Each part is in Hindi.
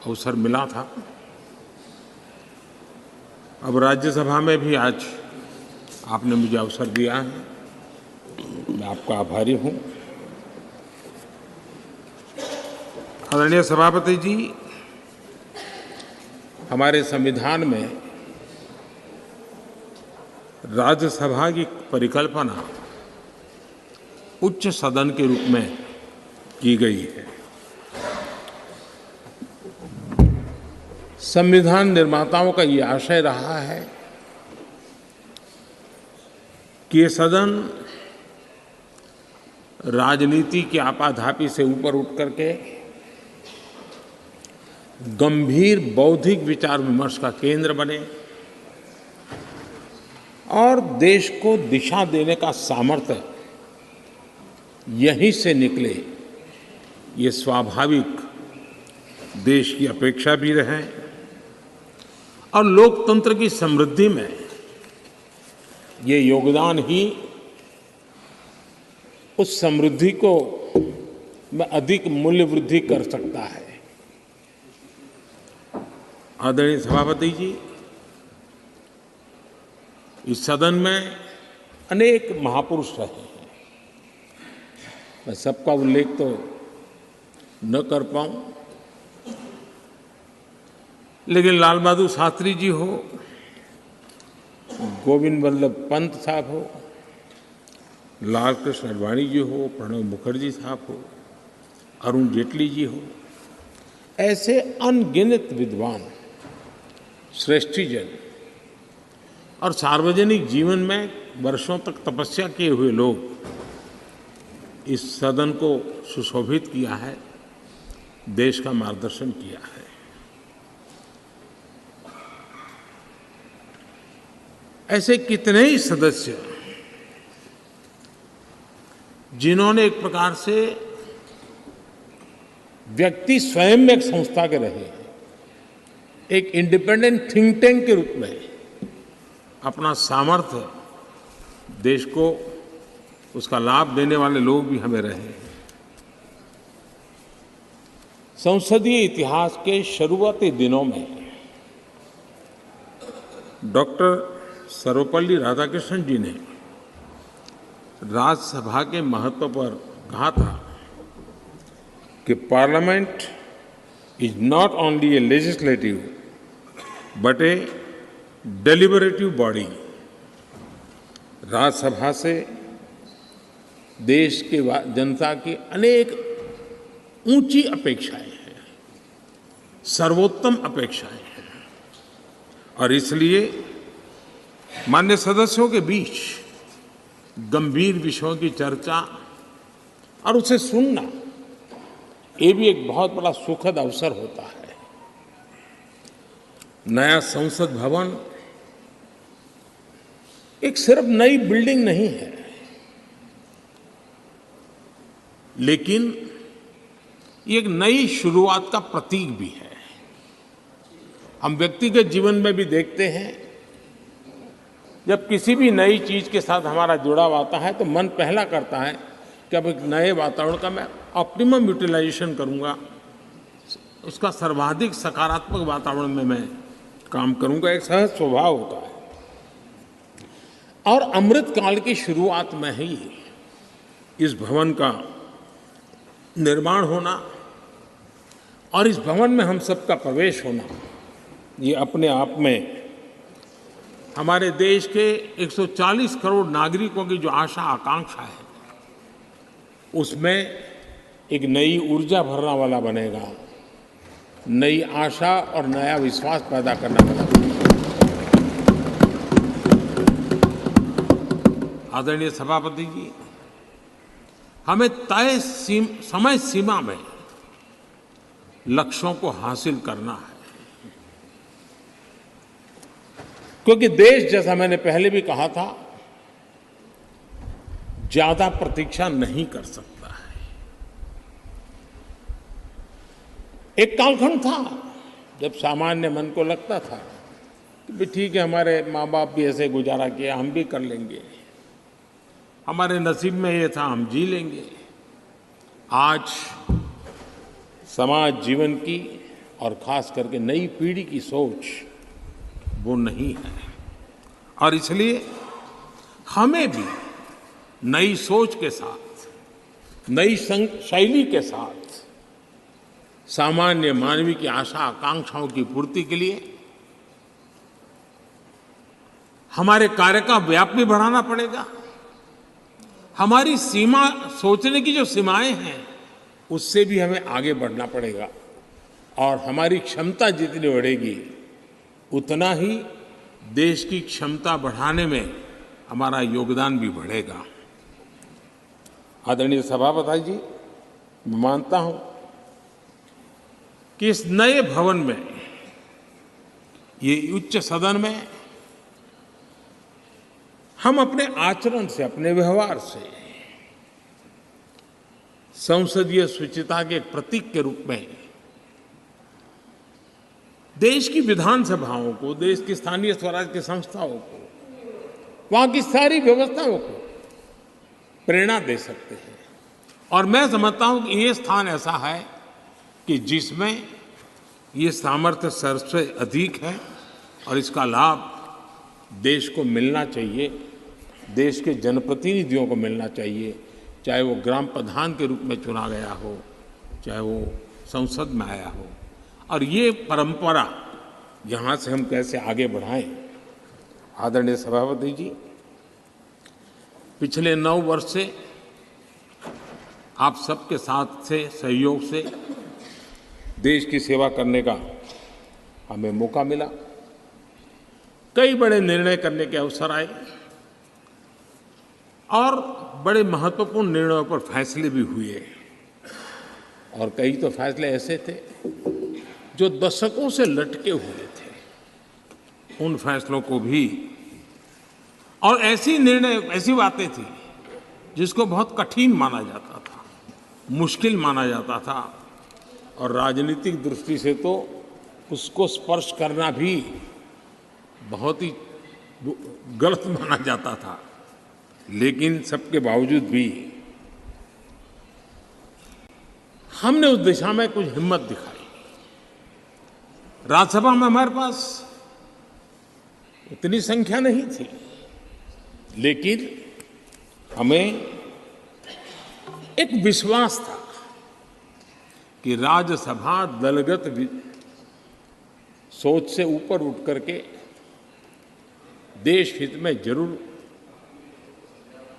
अवसर मिला था। अब राज्यसभा में भी आज आपने मुझे अवसर दिया है, मैं आपका आभारी हूँ। आदरणीय सभापति जी, हमारे संविधान में राज्यसभा की परिकल्पना उच्च सदन के रूप में की गई है। संविधान निर्माताओं का ये आशय रहा है कि ये सदन राजनीति की आपाधापी से ऊपर उठ करके गंभीर बौद्धिक विचार विमर्श का केंद्र बने और देश को दिशा देने का सामर्थ्य यहीं से निकले, ये स्वाभाविक देश की अपेक्षा भी रहे और लोकतंत्र की समृद्धि में ये योगदान ही उस समृद्धि को में अधिक मूल्य वृद्धि कर सकता है। आदरणीय सभापति जी, इस सदन में अनेक महापुरुष रहे हैं। मैं सबका उल्लेख तो न कर पाऊं, लेकिन लाल बहादुर शास्त्री जी हो, गोविंद वल्लभ पंत साहब हो, लाल कृष्ण आडवाणी जी हो, प्रणब मुखर्जी साहब हो, अरुण जेटली जी हो, ऐसे अनगिनत विद्वान श्रेष्ठीजन और सार्वजनिक जीवन में वर्षों तक तपस्या किए हुए लोग इस सदन को सुशोभित किया है, देश का मार्गदर्शन किया है। ऐसे कितने ही सदस्य जिन्होंने एक प्रकार से व्यक्ति स्वयं में एक संस्था के रहे, एक इंडिपेंडेंट थिंक टैंक के रूप में अपना सामर्थ्य देश को उसका लाभ देने वाले लोग भी हमें रहे हैं। संसदीय इतिहास के शुरुआती दिनों में डॉक्टर सर्वपल्ली राधाकृष्णन जी ने राज्यसभा के महत्व पर कहा था कि parliament is not only A legislative but A deliberative body. Rajya Sabha से देश के जनता की अनेक ऊंची अपेक्षाएं हैं, सर्वोत्तम अपेक्षाएं हैं और इसलिए मान्य सदस्यों के बीच गंभीर विषयों की चर्चा और उसे सुनना, ये भी एक बहुत बड़ा सुखद अवसर होता है। नया संसद भवन एक सिर्फ नई बिल्डिंग नहीं है, लेकिन ये एक नई शुरुआत का प्रतीक भी है। हम व्यक्तिगत जीवन में भी देखते हैं, जब किसी भी नई चीज के साथ हमारा जुड़ाव आता है तो मन पहला करता है कि अब एक नए वातावरण का मैं ऑप्टिमम यूटिलाइजेशन करूंगा, उसका सर्वाधिक सकारात्मक वातावरण में मैं काम करूंगा, एक सहज स्वभाव होता है। और अमृत काल की शुरुआत में ही इस भवन का निर्माण होना और इस भवन में हम सबका प्रवेश होना, ये अपने आप में हमारे देश के 140 करोड़ नागरिकों की जो आशा आकांक्षा है, उसमें एक नई ऊर्जा भरने वाला बनेगा, नई आशा और नया विश्वास पैदा करने वाला बनेगा। आदरणीय सभापति जी, हमें तय समय सीमा में लक्ष्यों को हासिल करना है, क्योंकि देश, जैसा मैंने पहले भी कहा था, ज्यादा प्रतीक्षा नहीं कर सकता है। एक कालखंड था जब सामान्य मन को लगता था कि ठीक है, हमारे माँ बाप भी ऐसे गुजारा किया, हम भी कर लेंगे, हमारे नसीब में ये था, हम जी लेंगे। आज समाज जीवन की और खास करके नई पीढ़ी की सोच वो नहीं है। और इसलिए हमें भी नई सोच के साथ, नई शैली के साथ सामान्य मानवीय की आशा आकांक्षाओं की पूर्ति के लिए हमारे कार्य का व्याप भी बढ़ाना पड़ेगा। हमारी सीमा, सोचने की जो सीमाएं हैं, उससे भी हमें आगे बढ़ना पड़ेगा। और हमारी क्षमता जितनी बढ़ेगी, उतना ही देश की क्षमता बढ़ाने में हमारा योगदान भी बढ़ेगा। आदरणीय सभापति जी, मैं मानता हूं कि इस नए भवन में, ये उच्च सदन में, हम अपने आचरण से, अपने व्यवहार से संसदीय शुचिता के एक प्रतीक के रूप में देश की विधानसभाओं को, देश की स्थानीय स्वराज की संस्थाओं को, वहां की सारी व्यवस्थाओं को प्रेरणा दे सकते हैं। और मैं समझता हूं कि ये स्थान ऐसा है कि जिसमें ये सामर्थ्य सबसे अधिक है और इसका लाभ देश को मिलना चाहिए, देश के जनप्रतिनिधियों को मिलना चाहिए, चाहे वो ग्राम प्रधान के रूप में चुना गया हो, चाहे वो संसद में आया हो। और ये परंपरा यहाँ से हम कैसे आगे बढ़ाएं। आदरणीय सभापति जी, पिछले 9 वर्ष से आप सबके साथ से, सहयोग से देश की सेवा करने का हमें मौका मिला। कई बड़े निर्णय करने के अवसर आए और बड़े महत्वपूर्ण निर्णयों पर फैसले भी हुए। और कई तो फैसले ऐसे थे जो दशकों से लटके हुए थे, उन फैसलों को भी, और ऐसी बातें थी जिसको बहुत कठिन माना जाता था, मुश्किल माना जाता था, और राजनीतिक दृष्टि से तो उसको स्पर्श करना भी बहुत ही गलत माना जाता था। लेकिन सबके बावजूद भी हमने उस दिशा में कुछ हिम्मत दिखाई। राज्यसभा में हमारे पास उतनी संख्या नहीं थी, लेकिन हमें एक विश्वास था कि राज्यसभा दलगत सोच से ऊपर उठ करके देश हित में जरूर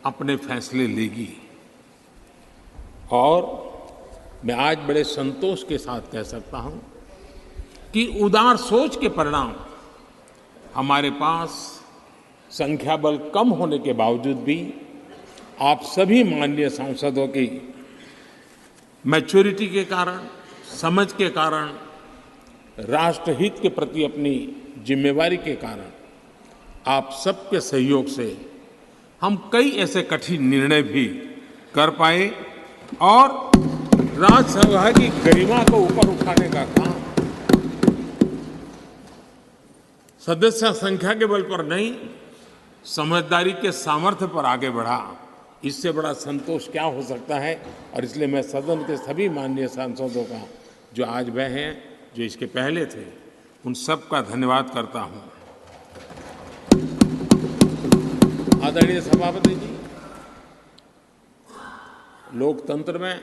अपने फैसले लेगी। और मैं आज बड़े संतोष के साथ कह सकता हूं कि उदार सोच के परिणाम हमारे पास संख्या बल कम होने के बावजूद भी आप सभी माननीय सांसदों की मैच्योरिटी के कारण, समझ के कारण, राष्ट्रहित के प्रति अपनी जिम्मेवारी के कारण, आप सबके सहयोग से हम कई ऐसे कठिन निर्णय भी कर पाए और राज्यसभा की गरिमा को ऊपर उठाने का काम सदस्य संख्या के बल पर नहीं, समझदारी के सामर्थ्य पर आगे बढ़ा। इससे बड़ा संतोष क्या हो सकता है। और इसलिए मैं सदन के सभी माननीय सांसदों का, जो आज वह हैं, जो इसके पहले थे, उन सब का धन्यवाद करता हूं। आदरणीय सभापति जी, लोकतंत्र में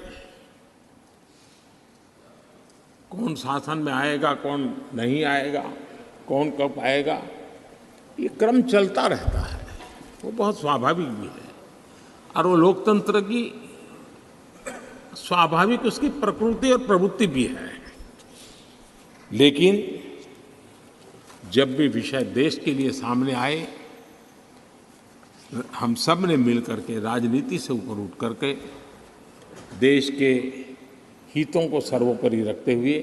कौन शासन में आएगा, कौन नहीं आएगा, कौन कब आएगा, ये क्रम चलता रहता है, वो बहुत स्वाभाविक भी है। और वो लोकतंत्र की स्वाभाविक उसकी प्रकृति और प्रवृत्ति भी है। लेकिन जब भी विषय देश के लिए सामने आए, हम सब ने मिलकर के राजनीति से ऊपर उठ करके देश के हितों को सर्वोपरि रखते हुए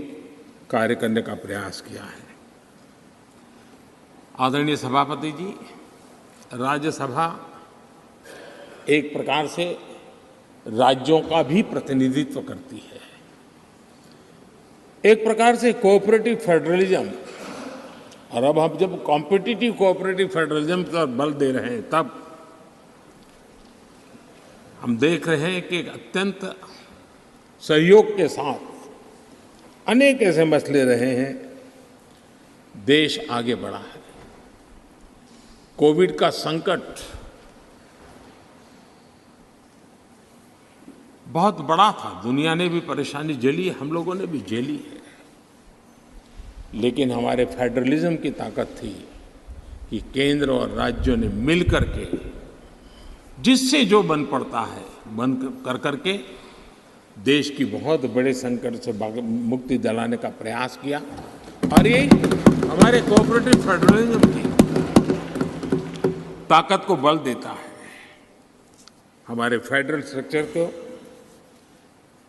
कार्य करने का प्रयास किया है। आदरणीय सभापति जी, राज्यसभा एक प्रकार से राज्यों का भी प्रतिनिधित्व करती है। एक प्रकार से कोऑपरेटिव फेडरलिज्म, और अब हम जब कॉम्पिटिटिव कोऑपरेटिव फेडरलिज्म पर बल दे रहे हैं, तब हम देख रहे हैं कि अत्यंत सहयोग के साथ अनेक ऐसे मसले रहे हैं, देश आगे बढ़ा है। कोविड का संकट बहुत बड़ा था, दुनिया ने भी परेशानी झेली, हम लोगों ने भी झेली है। लेकिन हमारे फेडरलिज्म की ताकत थी कि केंद्र और राज्यों ने मिलकर के जिससे जो बन पड़ता है बन कर करके देश की बहुत बड़े संकट से मुक्ति दिलाने का प्रयास किया। और ये हमारे कोऑपरेटिव फेडरलिज्म की ताकत को बल देता है, हमारे फेडरल स्ट्रक्चर को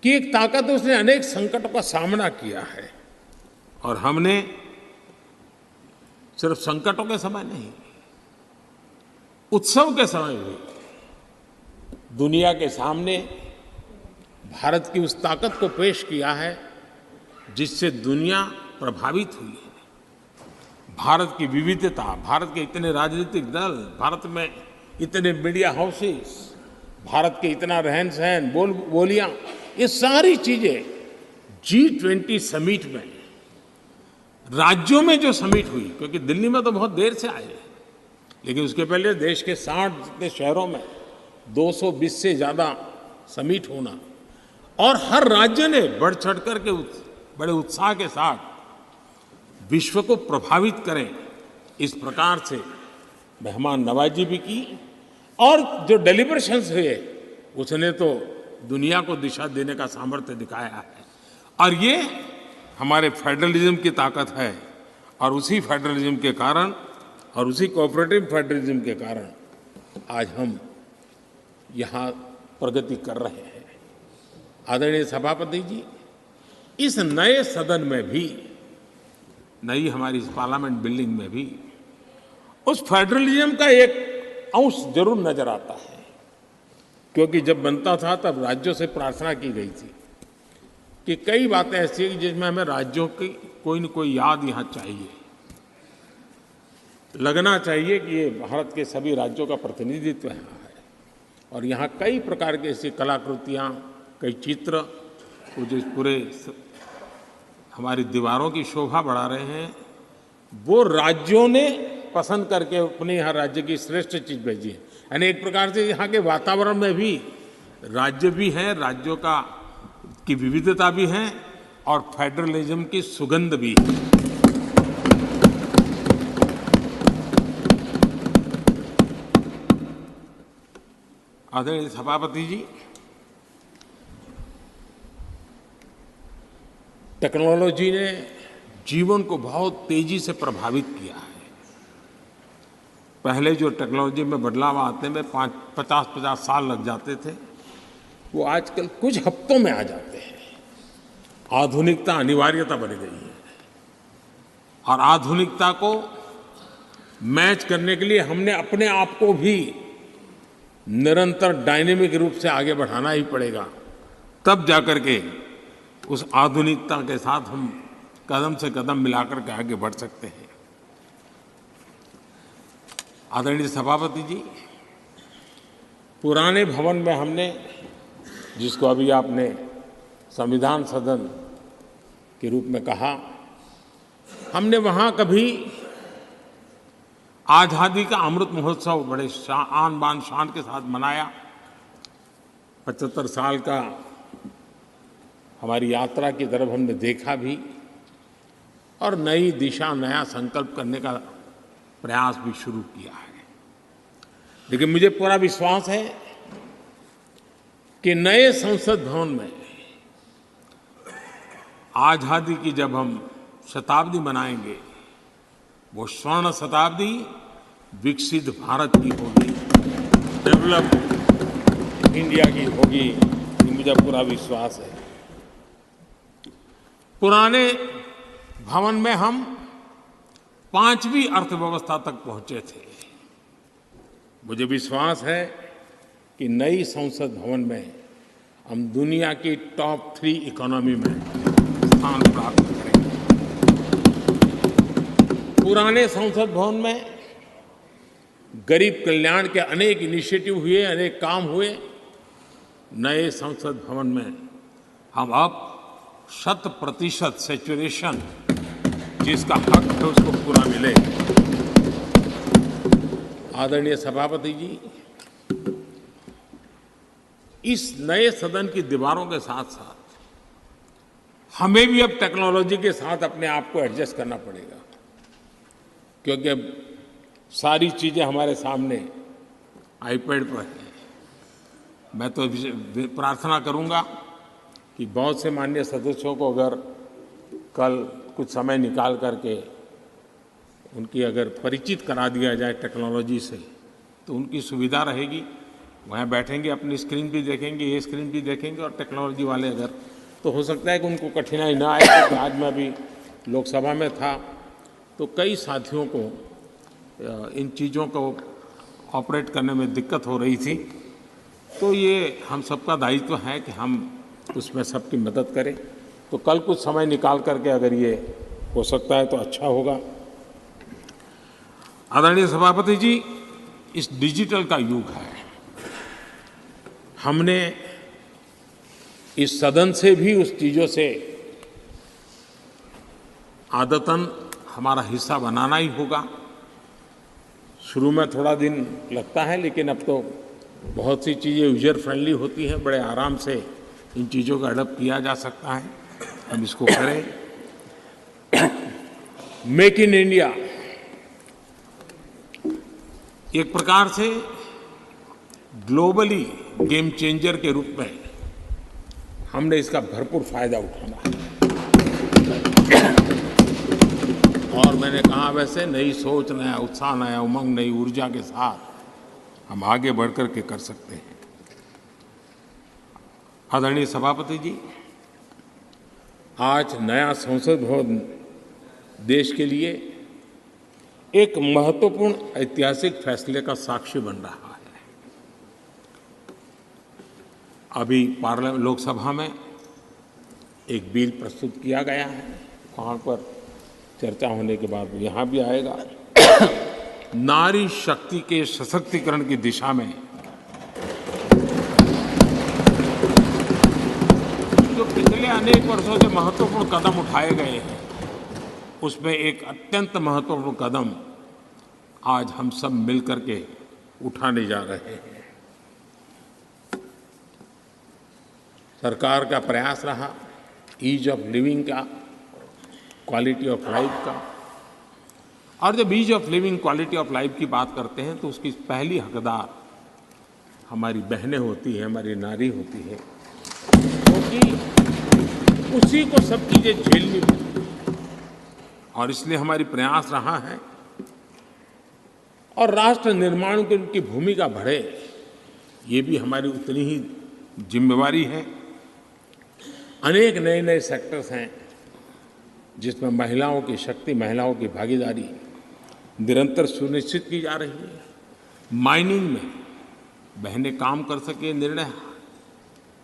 की एक ताकत, उसने अनेक संकटों का सामना किया है। और हमने सिर्फ संकटों के समय नहीं, उत्सव के समय भी दुनिया के सामने भारत की उस ताकत को पेश किया है जिससे दुनिया प्रभावित हुई है। भारत की विविधता, भारत के इतने राजनीतिक दल, भारत में इतने मीडिया हाउसेस, भारत के इतना रहन सहन, बोलियां, ये सारी चीजें G20 समिट में, राज्यों में जो समिट हुई, क्योंकि दिल्ली में तो बहुत देर से आए, लेकिन उसके पहले देश के 60 जितने शहरों में 220 से ज़्यादा समिट होना, और हर राज्य ने बढ़ चढ़ कर के बड़े उत्साह के साथ विश्व को प्रभावित करें, इस प्रकार से मेहमान नवाजी भी की। और जो डेलिब्रेशंस हुए उसने तो दुनिया को दिशा देने का सामर्थ्य दिखाया है। और ये हमारे फेडरलिज्म की ताकत है। और उसी फेडरलिज्म के कारण और उसी कोऑपरेटिव फेडरलिज्म के कारण आज हम यहाँ प्रगति कर रहे हैं। आदरणीय सभापति जी, इस नए सदन में भी, नई हमारी इस पार्लियामेंट बिल्डिंग में भी उस फेडरलिज्म का एक अंश जरूर नजर आता है। क्योंकि जब बनता था तब राज्यों से प्रार्थना की गई थी कि कई बातें ऐसी हैं जिसमें हमें राज्यों की कोई न कोई याद यहाँ चाहिए, लगना चाहिए कि ये भारत के सभी राज्यों का प्रतिनिधित्व यहाँ है। और यहाँ कई प्रकार की ऐसी कलाकृतियाँ, कई चित्र जो पूरे हमारी दीवारों की शोभा बढ़ा रहे हैं, वो राज्यों ने पसंद करके अपने यहाँ राज्य की श्रेष्ठ चीज़ भेजी है। यानी एक प्रकार से यहाँ के वातावरण में भी राज्य भी है, राज्यों का की विविधता भी है और फेडरलिज्म की सुगंध भी है। आदरणीय सभापति जी, टेक्नोलॉजी ने जीवन को बहुत तेजी से प्रभावित किया है। पहले जो टेक्नोलॉजी में बदलाव आते में 50-50 साल लग जाते थे, वो आजकल कुछ हफ्तों में आ जाते हैं। आधुनिकता अनिवार्यता बन गई है और आधुनिकता को मैच करने के लिए हमने अपने आप को भी निरंतर डायनेमिक रूप से आगे बढ़ाना ही पड़ेगा, तब जाकर के उस आधुनिकता के साथ हम कदम से कदम मिलाकर के आगे बढ़ सकते हैं। आदरणीय सभापति जी, पुराने भवन में हमने, जिसको अभी आपने संविधान सदन के रूप में कहा, हमने वहाँ कभी आज़ादी का अमृत महोत्सव बड़े आन बान शान के साथ मनाया। 75 साल का हमारी यात्रा की तरफ हमने देखा भी और नई दिशा, नया संकल्प करने का प्रयास भी शुरू किया है। लेकिन मुझे पूरा विश्वास है कि नए संसद भवन में आज़ादी की जब हम शताब्दी मनाएंगे, वो स्वर्ण शताब्दी विकसित भारत की होगी, डेवलप्ड इंडिया की होगी, मुझे पूरा विश्वास है। पुराने भवन में हम 5वीं अर्थव्यवस्था तक पहुंचे थे। मुझे विश्वास है कि नई संसद भवन में हम दुनिया की टॉप 3 इकोनॉमी में स्थान प्राप्त करेंगे। पुराने संसद भवन में गरीब कल्याण के अनेक इनिशिएटिव हुए, अनेक काम हुए। नए संसद भवन में हम अब 100% सैचुरेशन जिसका हक है उसको पूरा मिले। आदरणीय सभापति जी, इस नए सदन की दीवारों के साथ-साथ हमें भी अब टेक्नोलॉजी के साथ अपने आप को एडजस्ट करना पड़ेगा, क्योंकि अब सारी चीज़ें हमारे सामने आईपैड पर हैं। मैं तो प्रार्थना करूंगा कि बहुत से माननीय सदस्यों को अगर कल कुछ समय निकाल करके उनकी अगर परिचित करा दिया जाए टेक्नोलॉजी से, तो उनकी सुविधा रहेगी। वहाँ बैठेंगे, अपनी स्क्रीन भी देखेंगे, ये स्क्रीन भी देखेंगे, और टेक्नोलॉजी वाले अगर, तो हो सकता है कि उनको कठिनाई ना आए। क्योंकि आज मैं अभी लोकसभा में था तो कई साथियों को इन चीज़ों को ऑपरेट करने में दिक्कत हो रही थी। तो ये हम सबका दायित्व है कि हम उसमें सबकी मदद करें। तो कल कुछ समय निकाल करके अगर ये हो सकता है तो अच्छा होगा। आदरणीय सभापति जी, इस डिजिटल का युग है। हमने इस सदन से भी उस चीज़ों से आदतन हमारा हिस्सा बनाना ही होगा। शुरू में थोड़ा दिन लगता है, लेकिन अब तो बहुत सी चीज़ें यूजर फ्रेंडली होती हैं, बड़े आराम से इन चीज़ों का अडॉप्ट किया जा सकता है। हम इसको करें। मेक इन इंडिया एक प्रकार से ग्लोबली गेम चेंजर के रूप में हमने इसका भरपूर फायदा उठाना है। और मैंने कहा, वैसे नई सोच, नया उत्साह, नया उमंग, नई ऊर्जा के साथ हम आगे बढ़कर के कर सकते हैं। आदरणीय सभापति जी, आज नया संसद भवन देश के लिए एक महत्वपूर्ण ऐतिहासिक फैसले का साक्षी बन रहा है। अभी पार्लियामेंट लोकसभा में एक बिल प्रस्तुत किया गया है, वहाँ पर चर्चा होने के बाद यहाँ भी आएगा। नारी शक्ति के सशक्तिकरण की दिशा में जो पिछले अनेक वर्षों से महत्वपूर्ण कदम उठाए गए हैं, उसमें एक अत्यंत महत्वपूर्ण कदम आज हम सब मिलकर के उठाने जा रहे हैं। सरकार का प्रयास रहा ईज ऑफ लिविंग का, क्वालिटी ऑफ लाइफ का। और जब ease of living, quality of life की बात करते हैं तो उसकी पहली हकदार हमारी बहनें होती हैं, हमारी नारी होती है, क्योंकि उसी को सब चीज़ें झेलनी पड़ती हैं। और इसलिए हमारी प्रयास रहा है, और राष्ट्र निर्माण की उनकी भूमिका बढ़े, ये भी हमारी उतनी ही जिम्मेवारी है। अनेक नए नए सेक्टर्स हैं जिसमें महिलाओं की शक्ति, महिलाओं की भागीदारी निरंतर सुनिश्चित की जा रही है। माइनिंग में बहनें काम कर सके, निर्णय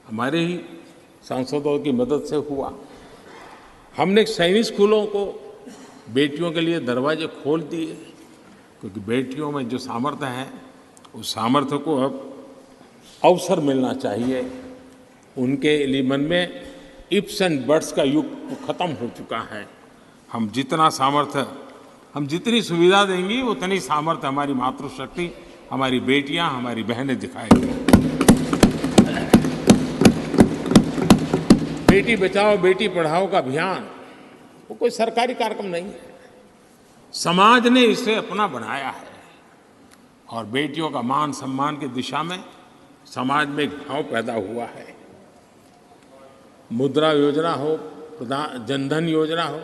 हमारे ही सांसदों की मदद से हुआ। हमने सैनिक स्कूलों को बेटियों के लिए दरवाजे खोल दिए, क्योंकि बेटियों में जो सामर्थ्य है, उस सामर्थ्य को अब अवसर मिलना चाहिए। उनके लिए मन में इफ्स एंड बट्स का युग खत्म हो चुका है। हम जितना सामर्थ्य, हम जितनी सुविधा देंगी, उतनी सामर्थ्य हमारी मातृशक्ति, हमारी बेटियां, हमारी बहनें दिखाएंगी। बेटी बचाओ बेटी पढ़ाओ का अभियान वो कोई सरकारी कार्यक्रम नहीं है, समाज ने इसे अपना बनाया है। और बेटियों का मान सम्मान की दिशा में समाज में एक भाव पैदा हुआ है। मुद्रा योजना हो, जनधन योजना हो,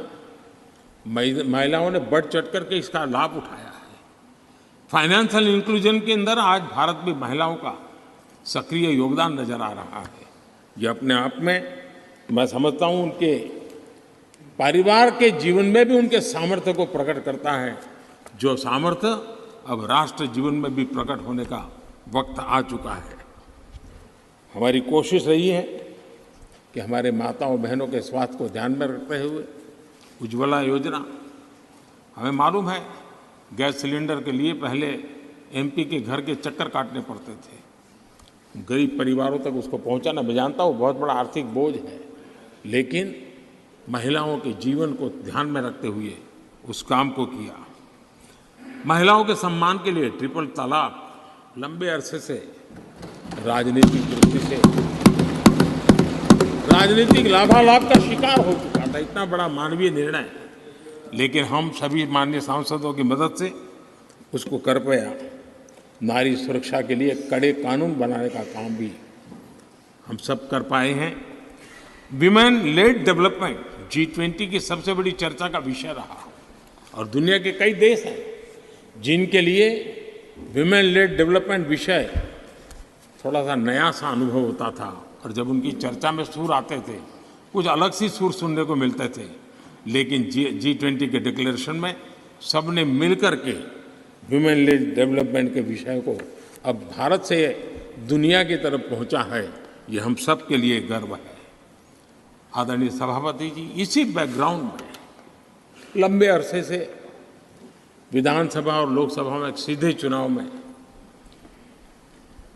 महिलाओं ने बढ़ चढ़ करके इसका लाभ उठाया है। फाइनेंशियल इंक्लूजन के अंदर आज भारत में महिलाओं का सक्रिय योगदान नजर आ रहा है। ये अपने आप में मैं समझता हूँ उनके परिवार के जीवन में भी उनके सामर्थ्य को प्रकट करता है, जो सामर्थ्य अब राष्ट्र जीवन में भी प्रकट होने का वक्त आ चुका है। हमारी कोशिश रही है कि हमारे माताओं बहनों के स्वास्थ्य को ध्यान में रखते हुए उज्ज्वला योजना, हमें मालूम है गैस सिलेंडर के लिए पहले एमपी के घर के चक्कर काटने पड़ते थे, गरीब परिवारों तक उसको पहुंचाना, मैं जानता हूँ बहुत बड़ा आर्थिक बोझ है, लेकिन महिलाओं के जीवन को ध्यान में रखते हुए उस काम को किया। महिलाओं के सम्मान के लिए ट्रिपल तलाक लंबे अरसे से राजनीतिक दृष्टि से राजनीतिक लाभालाभ का शिकार हो चुका था। इतना बड़ा मानवीय निर्णय, लेकिन हम सभी माननीय सांसदों की मदद से उसको कर पाया। नारी सुरक्षा के लिए कड़े कानून बनाने का काम भी हम सब कर पाए हैं। विमेन लेड डेवलपमेंट G20 की सबसे बड़ी चर्चा का विषय रहा और दुनिया के कई देश हैं जिनके लिए विमेन लेड डेवलपमेंट विषय थोड़ा सा नया सा अनुभव होता था और जब उनकी चर्चा में सुर आते थे कुछ अलग सी सुर सुनने को मिलते थे। लेकिन G20 के डिक्लेरेशन में सबने मिलकर के विमेन लेड डेवलपमेंट के विषय को अब भारत से दुनिया की तरफ पहुंचा है, ये हम सब के लिए गर्व है। आदरणीय सभापति जी, इसी बैकग्राउंड में लंबे अरसे से विधानसभा और लोकसभा में सीधे चुनाव में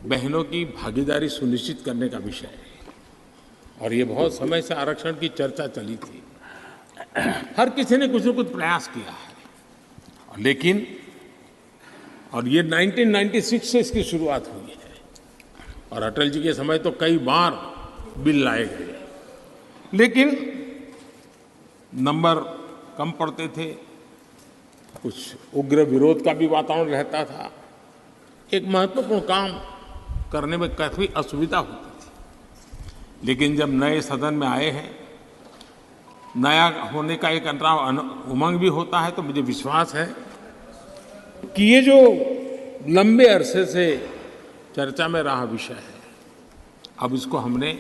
बहनों की भागीदारी सुनिश्चित करने का विषय है और ये बहुत समय से आरक्षण की चर्चा चली थी। हर किसी ने कुछ न कुछ प्रयास किया है, लेकिन और ये 1996 से इसकी शुरुआत हुई है और अटल जी के समय तो कई बार बिल लाए गए, लेकिन नंबर कम पड़ते थे, कुछ उग्र विरोध का भी वातावरण रहता था। एक महत्वपूर्ण काम करने में काफ़ी असुविधा होती थी। लेकिन जब नए सदन में आए हैं, नया होने का एक उमंग भी होता है, तो मुझे विश्वास है कि ये जो लंबे अरसे से चर्चा में रहा विषय है, अब इसको हमने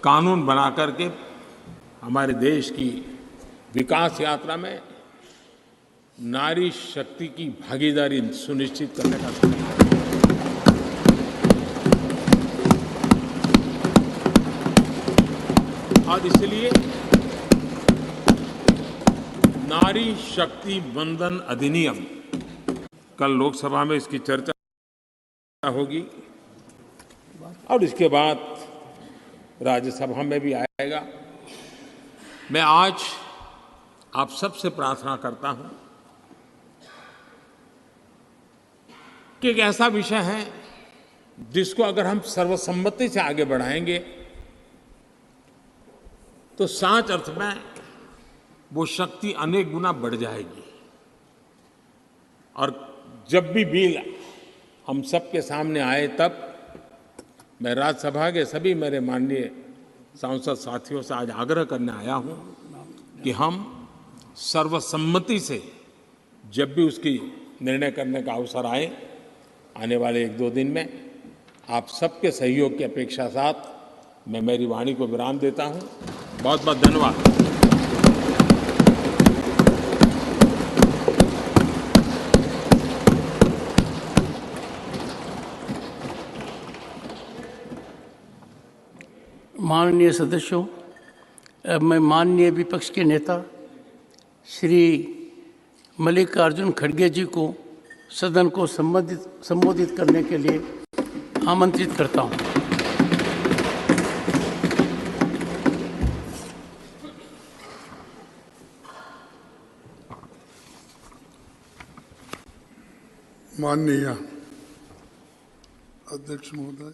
कानून बना करके हमारे देश की विकास यात्रा में नारी शक्ति की भागीदारी सुनिश्चित करने का समय है। और इसलिए नारी शक्ति वंदन अधिनियम कल लोकसभा में इसकी चर्चा होगी और इसके बाद राज्यसभा में भी आएगा। मैं आज आप सबसे प्रार्थना करता हूं कि एक ऐसा विषय है जिसको अगर हम सर्वसम्मति से आगे बढ़ाएंगे तो सच अर्थ में वो शक्ति अनेक गुना बढ़ जाएगी। और जब भी बिल हम सबके सामने आए, तब मैं राज्यसभा के सभी मेरे माननीय सांसद साथियों से आज आग्रह करने आया हूं कि हम सर्वसम्मति से जब भी उसकी निर्णय करने का अवसर आए, आने वाले 1-2 दिन में आप सबके सहयोग की अपेक्षा साथ मैं मेरी वाणी को विराम देता हूं। बहुत बहुत धन्यवाद। माननीय सदस्यों, अब मैं माननीय विपक्ष के नेता श्री मल्लिकार्जुन खड़गे जी को सदन को संबोधित करने के लिए आमंत्रित करता हूं। माननीय अध्यक्ष महोदय,